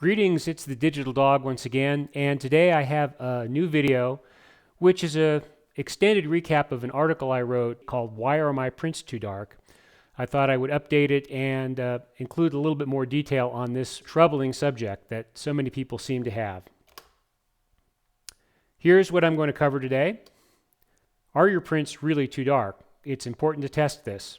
Greetings, it's the Digital Dog once again, and today I have a new video which is a extended recap of an article I wrote called Why Are My Prints Too Dark? I thought I would update it and include a little bit more detail on this troubling subject that so many people seem to have. Here's what I'm going to cover today. Are your prints really too dark? It's important to test this.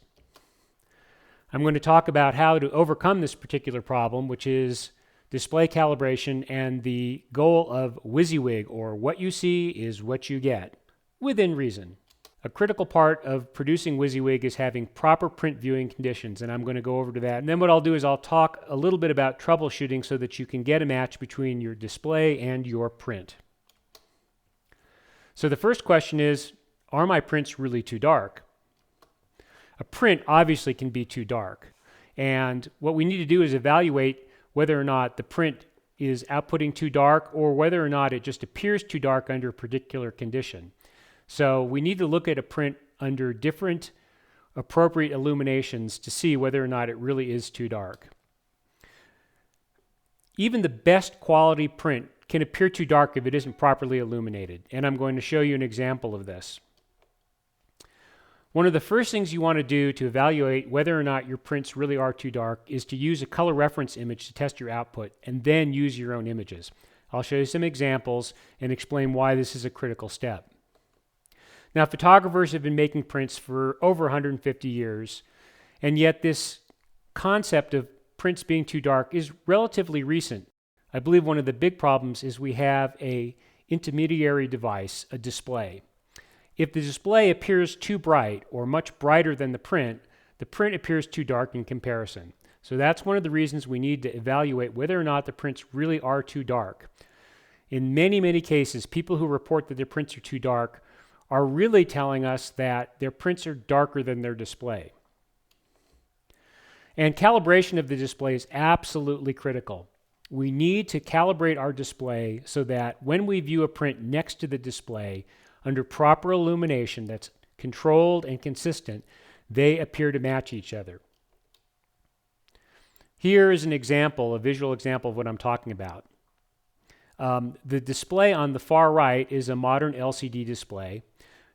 I'm going to talk about how to overcome this particular problem, which is display calibration and the goal of WYSIWYG, or what you see is what you get, within reason. A critical part of producing WYSIWYG is having proper print viewing conditions, and I'm going to go over to that. And then what I'll do is I'll talk a little bit about troubleshooting so that you can get a match between your display and your print. So the first question is, are my prints really too dark? A print obviously can be too dark, and what we need to do is evaluate whether or not the print is outputting too dark or whether or not it just appears too dark under a particular condition. So we need to look at a print under different appropriate illuminations to see whether or not it really is too dark. Even the best quality print can appear too dark if it isn't properly illuminated, and I'm going to show you an example of this. One of the first things you want to do to evaluate whether or not your prints really are too dark is to use a color reference image to test your output, and then use your own images. I'll show you some examples and explain why this is a critical step. Now, photographers have been making prints for over 150 years, and yet this concept of prints being too dark is relatively recent. I believe one of the big problems is we have an intermediary device, a display. If the display appears too bright or much brighter than the print appears too dark in comparison. So that's one of the reasons we need to evaluate whether or not the prints really are too dark. In many, many cases, people who report that their prints are too dark are really telling us that their prints are darker than their display. And calibration of the display is absolutely critical. We need to calibrate our display so that when we view a print next to the display, under proper illumination that's controlled and consistent, they appear to match each other. Here is an example, a visual example of what I'm talking about. The display on the far right is a modern LCD display.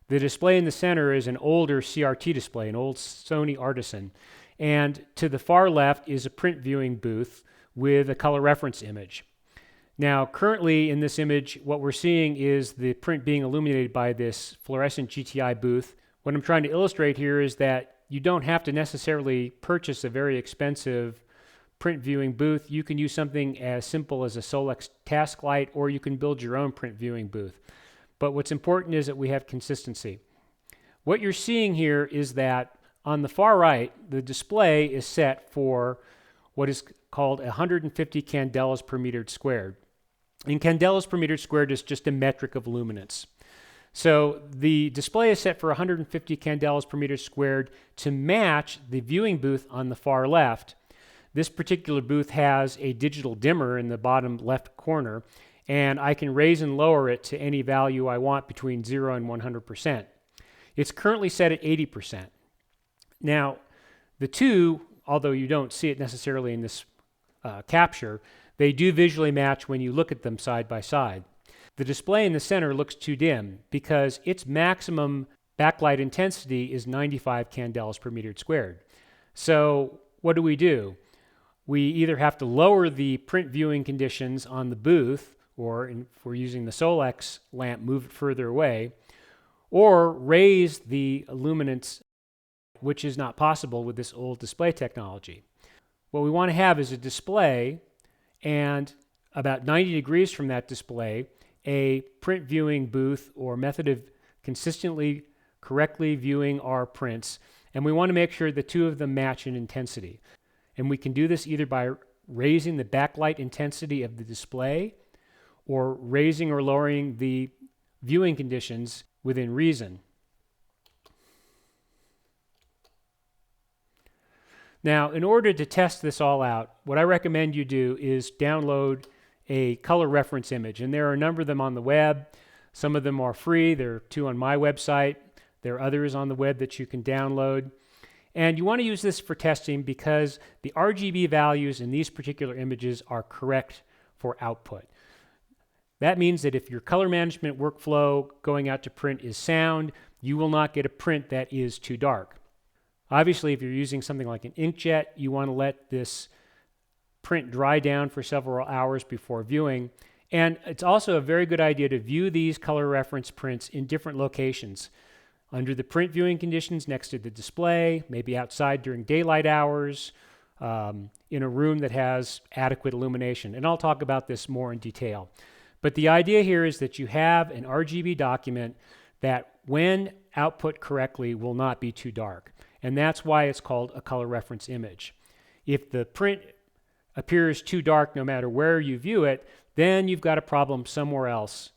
The display in the center is an older CRT display, an old Sony Artisan. And to the far left is a print viewing booth with a color reference image. Now, currently in this image, what we're seeing is the print being illuminated by this fluorescent GTI booth. What I'm trying to illustrate here is that you don't have to necessarily purchase a very expensive print viewing booth. You can use something as simple as a Solex task light, or you can build your own print viewing booth. But what's important is that we have consistency. What you're seeing here is that on the far right, the display is set for what is called 150 candelas per meter squared. And candelas per meter squared is just a metric of luminance. So the display is set for 150 candelas per meter squared to match the viewing booth on the far left. This particular booth has a digital dimmer in the bottom left corner, and I can raise and lower it to any value I want between 0 and 100%. It's currently set at 80%. Now, the two, although you don't see it necessarily in this capture, they do visually match when you look at them side by side. The display in the center looks too dim because its maximum backlight intensity is 95 candelas per meter squared. So what do? We either have to lower the print viewing conditions on the booth, or if we're using the Solex lamp, move it further away, or raise the luminance, which is not possible with this old display technology. What we want to have is a display, and about 90 degrees from that display, a print viewing booth or method of consistently, correctly viewing our prints. And we want to make sure the two of them match in intensity. And we can do this either by raising the backlight intensity of the display or raising or lowering the viewing conditions within reason. Now, in order to test this all out, what I recommend you do is download a color reference image. And there are a number of them on the web. Some of them are free. There are 2 on my website. There are others on the web that you can download. And you want to use this for testing because the RGB values in these particular images are correct for output. That means that if your color management workflow going out to print is sound, you will not get a print that is too dark. Obviously, if you're using something like an inkjet, you want to let this print dry down for several hours before viewing. And it's also a very good idea to view these color reference prints in different locations. Under the print viewing conditions next to the display, maybe outside during daylight hours, in a room that has adequate illumination. And I'll talk about this more in detail. But the idea here is that you have an RGB document that, when output correctly, will not be too dark. And that's why it's called a color reference image. If the print appears too dark no matter where you view it, then you've got a problem somewhere else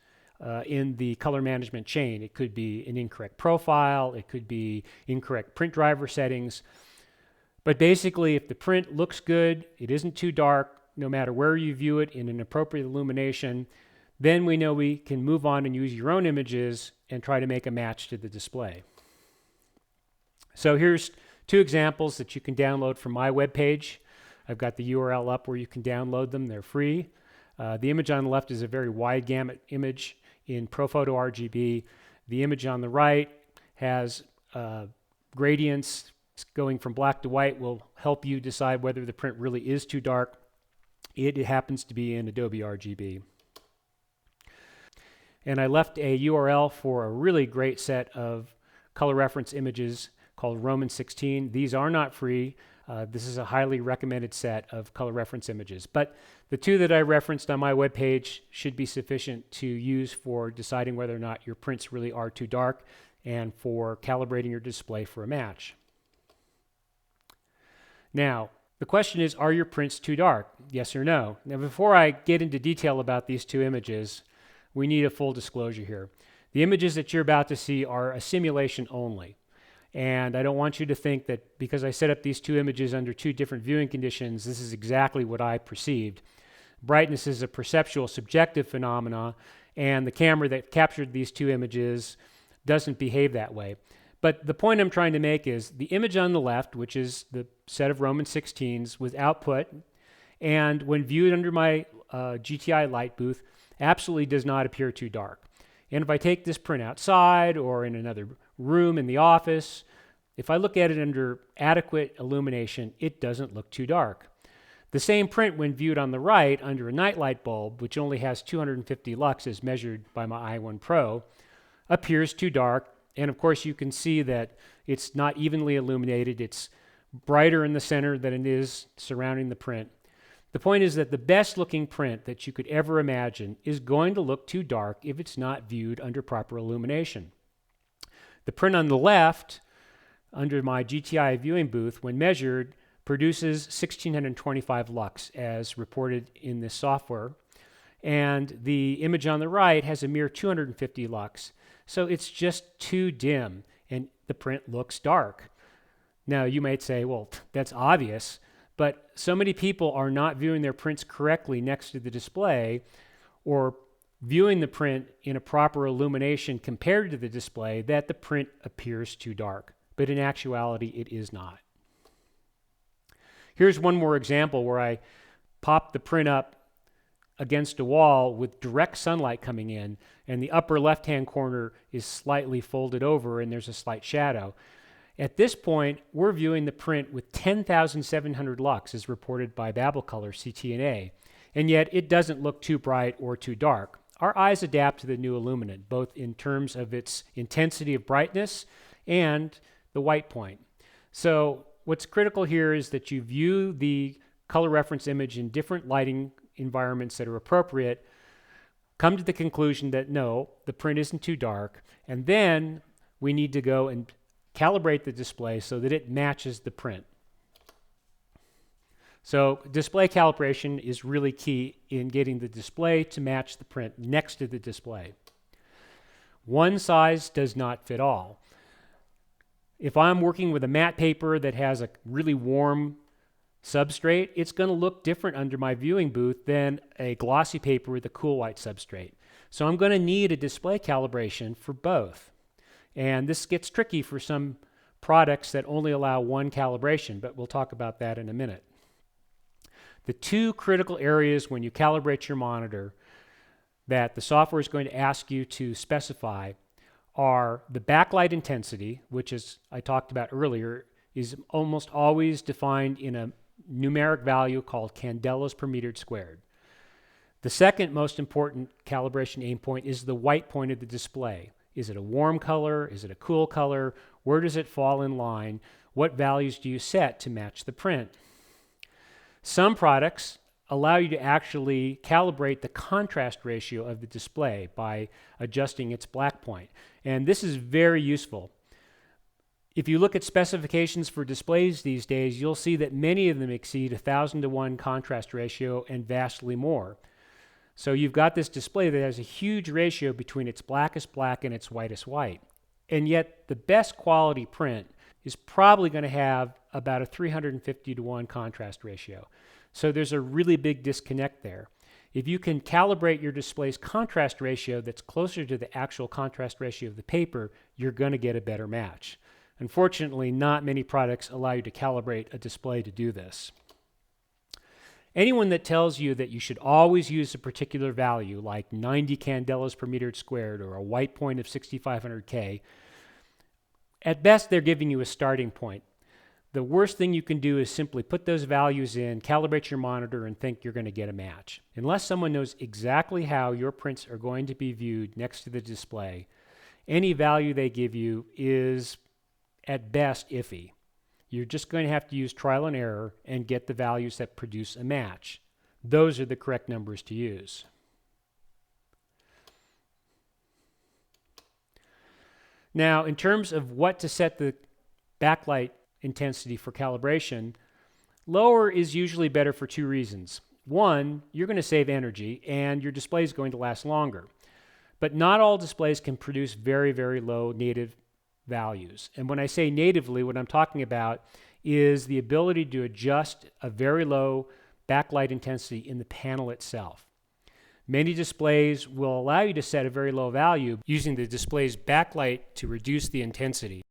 in the color management chain. It could be an incorrect profile, it could be incorrect print driver settings. But basically, if the print looks good, it isn't too dark, no matter where you view it in an appropriate illumination, then we know we can move on and use your own images and try to make a match to the display. So here's two examples that you can download from my webpage. I've got the URL up where you can download them. They're free. The image on the left is a very wide gamut image in ProPhoto RGB. The image on the right has gradients going from black to white. Will help you decide whether the print really is too dark. It happens to be in Adobe RGB. And I left a URL for a really great set of color reference images called Roman 16. These are not free. This is a highly recommended set of color reference images. But the two that I referenced on my webpage should be sufficient to use for deciding whether or not your prints really are too dark and for calibrating your display for a match. Now, the question is, are your prints too dark? Yes or no? Now, before I get into detail about these two images, we need a full disclosure here. The images that you're about to see are a simulation only. And I don't want you to think that because I set up these two images under two different viewing conditions, this is exactly what I perceived. Brightness is a perceptual, subjective phenomena, and the camera that captured these two images doesn't behave that way. But the point I'm trying to make is the image on the left, which is the set of Roman 16s with output, and when viewed under my GTI light booth, absolutely does not appear too dark. And if I take this print outside or in another room in the office, if I look at it under adequate illumination, it doesn't look too dark. The same print when viewed on the right under a nightlight bulb, which only has 250 lux as measured by my i1 Pro, appears too dark. And of course you can see that it's not evenly illuminated. It's brighter in the center than it is surrounding the print. The point is that the best looking print that you could ever imagine is going to look too dark if it's not viewed under proper illumination. The print on the left, under my GTI viewing booth, when measured, produces 1625 lux as reported in this software. And the image on the right has a mere 250 lux. So it's just too dim and the print looks dark. Now you might say, well, that's obvious. But so many people are not viewing their prints correctly next to the display or viewing the print in a proper illumination compared to the display that the print appears too dark. But in actuality, it is not. Here's one more example where I popped the print up against a wall with direct sunlight coming in, and the upper left-hand corner is slightly folded over and there's a slight shadow. At this point, we're viewing the print with 10,700 lux as reported by BabelColor CTNA, and yet it doesn't look too bright or too dark. Our eyes adapt to the new illuminant, both in terms of its intensity of brightness and the white point. So what's critical here is that you view the color reference image in different lighting environments that are appropriate, come to the conclusion that no, the print isn't too dark, and then we need to go and calibrate the display so that it matches the print. So display calibration is really key in getting the display to match the print next to the display. One size does not fit all. If I'm working with a matte paper that has a really warm substrate, it's going to look different under my viewing booth than a glossy paper with a cool white substrate. So I'm going to need a display calibration for both. And this gets tricky for some products that only allow one calibration, but we'll talk about that in a minute. The two critical areas when you calibrate your monitor that the software is going to ask you to specify are the backlight intensity, which, as I talked about earlier, is almost always defined in a numeric value called candelas per meter squared. The second most important calibration aim point is the white point of the display. Is it a warm color? Is it a cool color? Where does it fall in line? What values do you set to match the print? Some products allow you to actually calibrate the contrast ratio of the display by adjusting its black point. And this is very useful. If you look at specifications for displays these days, you'll see that many of them exceed 1,000 to 1 contrast ratio and vastly more. So you've got this display that has a huge ratio between its blackest black and its whitest white. And yet the best quality print is probably going to have about a 350 to 1 contrast ratio. So there's a really big disconnect there. If you can calibrate your display's contrast ratio that's closer to the actual contrast ratio of the paper, you're going to get a better match. Unfortunately, not many products allow you to calibrate a display to do this. Anyone that tells you that you should always use a particular value, like 90 candelas per meter squared or a white point of 6500K, at best they're giving you a starting point. The worst thing you can do is simply put those values in, calibrate your monitor, and think you're going to get a match. Unless someone knows exactly how your prints are going to be viewed next to the display, any value they give you is at best iffy. You're just going to have to use trial and error and get the values that produce a match. Those are the correct numbers to use. Now, in terms of what to set the backlight intensity for calibration, lower is usually better for two reasons. One, you're going to save energy and your display is going to last longer. But not all displays can produce very, very low native values. And when I say natively, what I'm talking about is the ability to adjust a very low backlight intensity in the panel itself. Many displays will allow you to set a very low value using the display's backlight to reduce the intensity.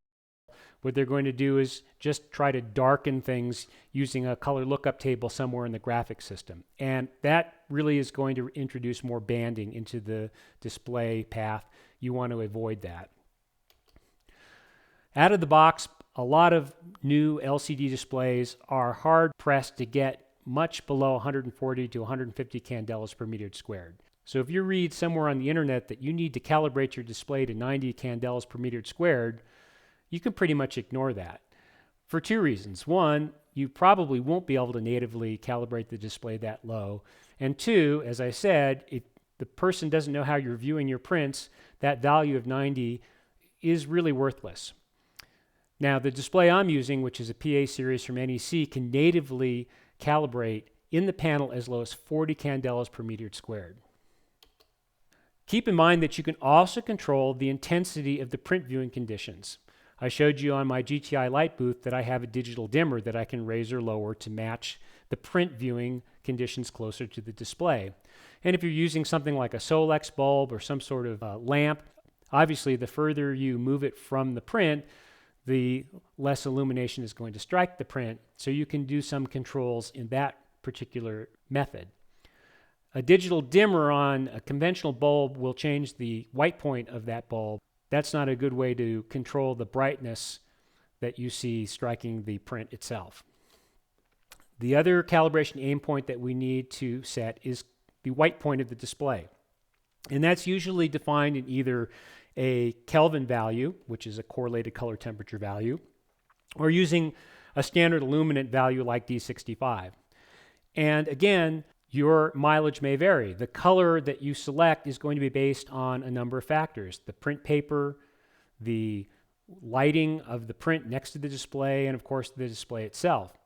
What they're going to do is just try to darken things using a color lookup table somewhere in the graphics system. And that really is going to introduce more banding into the display path. You want to avoid that. Out of the box, a lot of new LCD displays are hard pressed to get much below 140 to 150 candelas per meter squared. So if you read somewhere on the internet that you need to calibrate your display to 90 candelas per meter squared, you can pretty much ignore that for two reasons. One, you probably won't be able to natively calibrate the display that low. And two, as I said, if the person doesn't know how you're viewing your prints, that value of 90 is really worthless. Now, the display I'm using, which is a PA series from NEC, can natively calibrate in the panel as low as 40 candelas per meter squared. Keep in mind that you can also control the intensity of the print viewing conditions. I showed you on my GTI light booth that I have a digital dimmer that I can raise or lower to match the print viewing conditions closer to the display. And if you're using something like a Solex bulb or some sort of lamp, obviously the further you move it from the print, the less illumination is going to strike the print, so you can do some controls in that particular method. A digital dimmer on a conventional bulb will change the white point of that bulb. That's not a good way to control the brightness that you see striking the print itself. The other calibration aim point that we need to set is the white point of the display. And that's usually defined in either a Kelvin value, which is a correlated color temperature value, or using a standard illuminant value like D65. And again, your mileage may vary. The color that you select is going to be based on a number of factors: the print paper, the lighting of the print next to the display, and of course the display itself.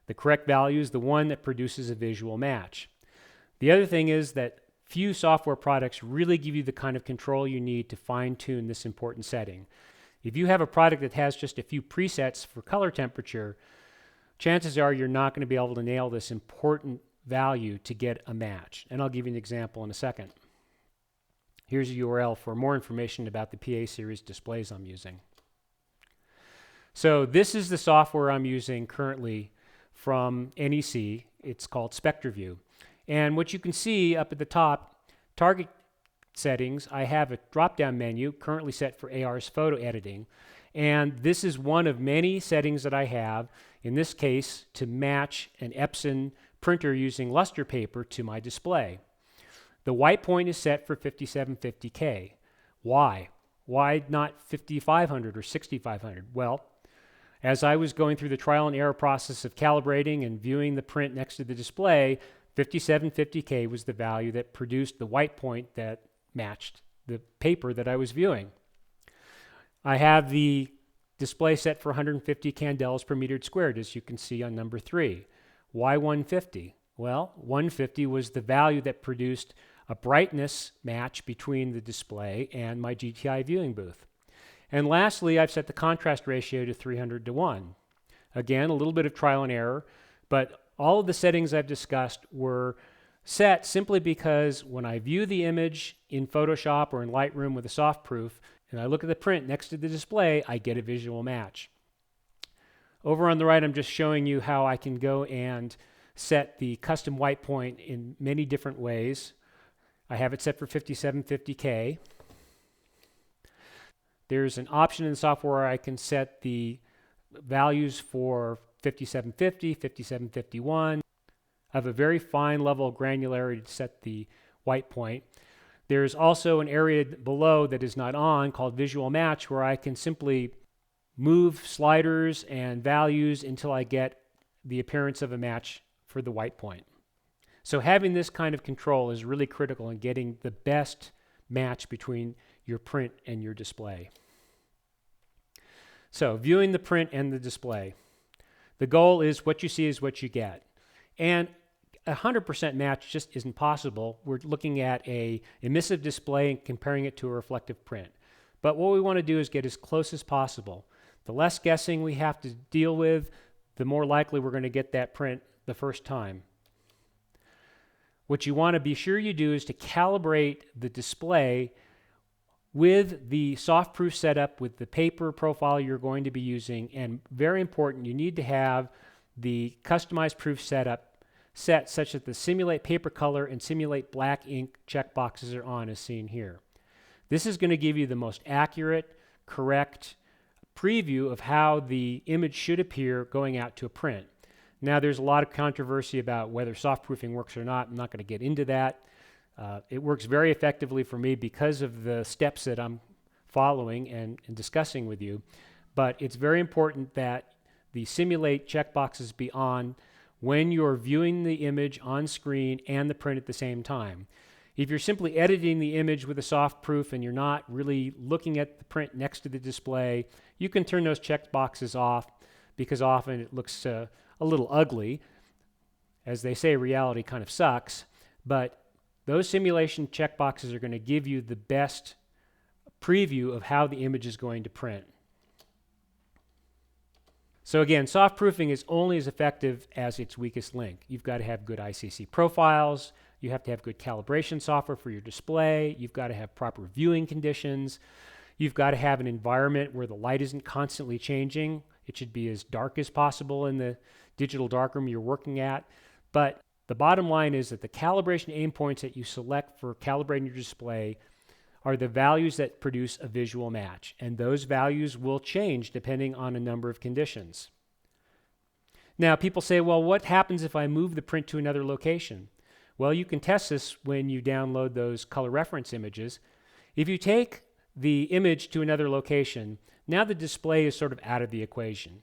The correct value is the one that produces a visual match. The other thing is that few software products really give you the kind of control you need to fine-tune this important setting. If you have a product that has just a few presets for color temperature, chances are you're not going to be able to nail this important value to get a match. And I'll give you an example in a second. Here's a URL for more information about the PA series displays I'm using. So this is the software I'm using currently from NEC, It's called Spectre View. And what you can see up at the top, target settings, I have a drop-down menu currently set for AR's photo editing. And this is one of many settings that I have, in this case, to match an Epson printer using luster paper to my display. The white point is set for 5750K. Why? Why not 5500 or 6500? Well, as I was going through the trial and error process of calibrating and viewing the print next to the display, 5750K was the value that produced the white point that matched the paper that I was viewing. I have the display set for 150 candela per meter squared, as you can see on number 3. Why 150? Well, 150 was the value that produced a brightness match between the display and my GTI viewing booth. And lastly, I've set the contrast ratio to 300:1. Again, a little bit of trial and error, but all of the settings I've discussed were set simply because when I view the image in Photoshop or in Lightroom with a soft proof, and I look at the print next to the display, I get a visual match. Over on the right, I'm just showing you how I can go and set the custom white point in many different ways. I have it set for 5750K. There's an option in the software where I can set the values for 5750, 5751. I have a very fine level of granularity to set the white point. There's also an area below that is not on called Visual Match, where I can simply move sliders and values until I get the appearance of a match for the white point. So having this kind of control is really critical in getting the best match between your print and your display. So viewing the print and the display. The goal is what you see is what you get. And 100% match just isn't possible. We're looking at an emissive display and comparing it to a reflective print. But what we want to do is get as close as possible. The less guessing we have to deal with, the more likely we're going to get that print the first time. What you want to be sure you do is to calibrate the display with the soft proof setup, with the paper profile you're going to be using, and very important, you need to have the customized proof setup set such that the simulate paper color and simulate black ink checkboxes are on, as seen here. This is going to give you the most accurate, correct preview of how the image should appear going out to a print. Now, there's a lot of controversy about whether soft proofing works or not. I'm not going to get into that. It works very effectively for me because of the steps that I'm following and discussing with you. But it's very important that the simulate checkboxes be on when you're viewing the image on screen and the print at the same time. If you're simply editing the image with a soft proof and you're not really looking at the print next to the display, you can turn those checkboxes off because often it looks a little ugly. As they say, reality kind of sucks, but those simulation checkboxes are going to give you the best preview of how the image is going to print. So again, soft proofing is only as effective as its weakest link. You've got to have good ICC profiles, you have to have good calibration software for your display, you've got to have proper viewing conditions, you've got to have an environment where the light isn't constantly changing. It should be as dark as possible in the digital darkroom you're working at. But the bottom line is that the calibration aim points that you select for calibrating your display are the values that produce a visual match. And those values will change depending on a number of conditions. Now, people say, well, what happens if I move the print to another location? Well, you can test this when you download those color reference images. If you take the image to another location, now the display is sort of out of the equation.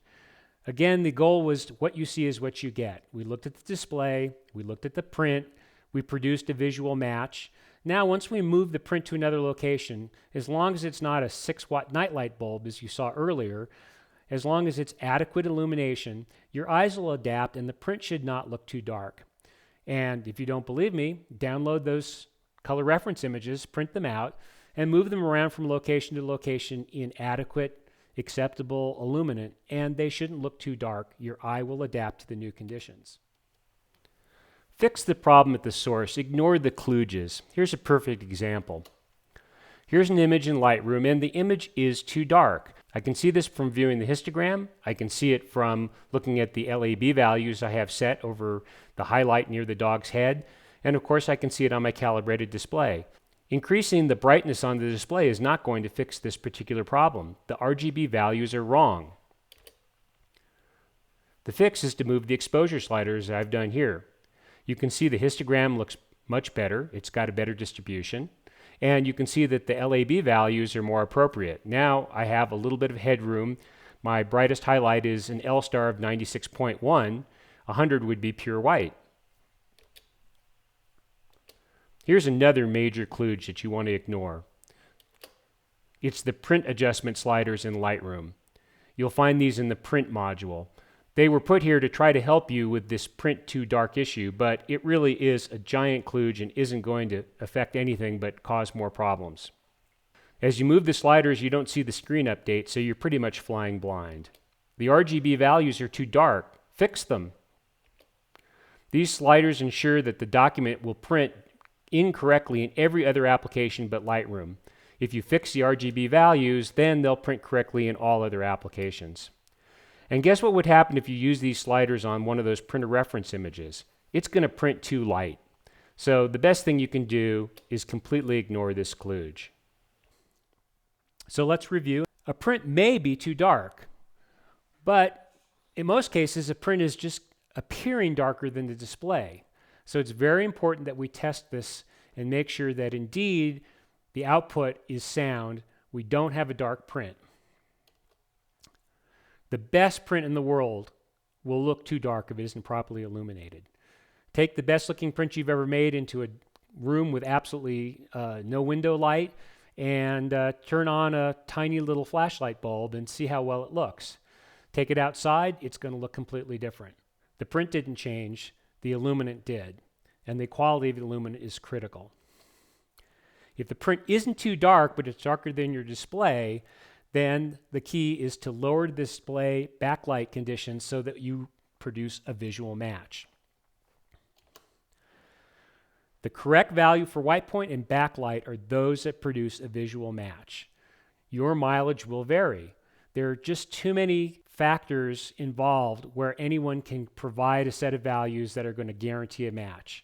Again, the goal was what you see is what you get. We looked at the display, we looked at the print, we produced a visual match. Now, once we move the print to another location, as long as it's not a 6-watt nightlight bulb, as you saw earlier, as long as it's adequate illumination, your eyes will adapt and the print should not look too dark. And if you don't believe me, download those color reference images, print them out, and move them around from location to location in adequate, acceptable illuminant, and they shouldn't look too dark. Your eye will adapt to the new conditions. Fix the problem at the source. Ignore the kludges. Here's a perfect example. Here's an image in Lightroom, and the image is too dark. I can see this from viewing the histogram. I can see it from looking at the LAB values I have set over the highlight near the dog's head. And of course, I can see it on my calibrated display. Increasing the brightness on the display is not going to fix this particular problem. The RGB values are wrong. The fix is to move the exposure sliders I've done here. You can see the histogram looks much better. It's got a better distribution. And you can see that the LAB values are more appropriate. Now I have a little bit of headroom. My brightest highlight is an L star of 96.1. 100 would be pure white. Here's another major kludge that you want to ignore. It's the print adjustment sliders in Lightroom. You'll find these in the print module. They were put here to try to help you with this print too dark issue, but it really is a giant kludge and isn't going to affect anything but cause more problems. As you move the sliders, you don't see the screen update, so you're pretty much flying blind. The RGB values are too dark. Fix them. These sliders ensure that the document will print incorrectly in every other application but Lightroom. If you fix the RGB values, then they'll print correctly in all other applications. And guess what would happen if you use these sliders on one of those printer reference images? It's going to print too light. So the best thing you can do is completely ignore this kludge. So let's review. A print may be too dark, but in most cases a print is just appearing darker than the display. So it's very important that we test this and make sure that indeed the output is sound. We don't have a dark print. The best print in the world will look too dark if it isn't properly illuminated. Take the best looking print you've ever made into a room with absolutely no window light and turn on a tiny little flashlight bulb and see how well it looks. Take it outside, it's going to look completely different. The print didn't change, the illuminant did, and the quality of the illuminant is critical. If the print isn't too dark but it's darker than your display, then the key is to lower the display backlight conditions so that you produce a visual match. The correct value for white point and backlight are those that produce a visual match. Your mileage will vary. There are just too many factors involved where anyone can provide a set of values that are going to guarantee a match.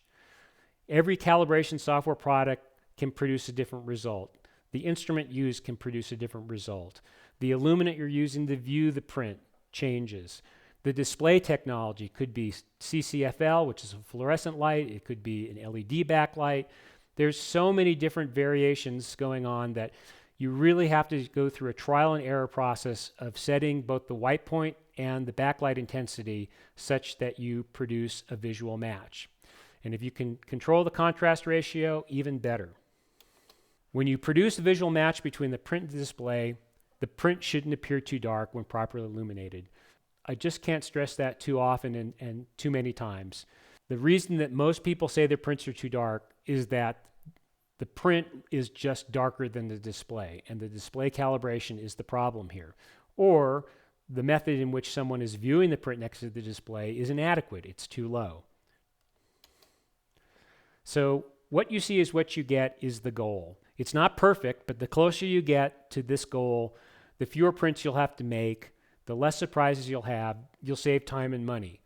Every calibration software product can produce a different result. The instrument used can produce a different result. The illuminant you're using to view the print changes. The display technology could be CCFL, which is a fluorescent light. It could be an LED backlight. There's so many different variations going on that you really have to go through a trial and error process of setting both the white point and the backlight intensity such that you produce a visual match. And if you can control the contrast ratio, even better. When you produce a visual match between the print and the display, the print shouldn't appear too dark when properly illuminated. I just can't stress that too often and too many times. The reason that most people say their prints are too dark is that the print is just darker than the display, and the display calibration is the problem here. Or the method in which someone is viewing the print next to the display is inadequate. It's too low. So what you see is what you get is the goal. It's not perfect, but the closer you get to this goal, the fewer prints you'll have to make, the less surprises you'll have, you'll save time and money.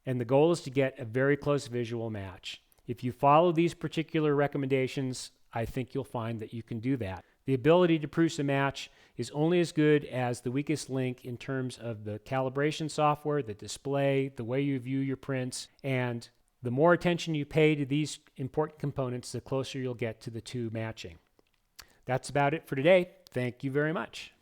And the goal is to get a very close visual match. If you follow these particular recommendations, I think you'll find that you can do that. The ability to produce a match is only as good as the weakest link in terms of the calibration software, the display, the way you view your prints, and the more attention you pay to these important components, the closer you'll get to the two matching. That's about it for today. Thank you very much.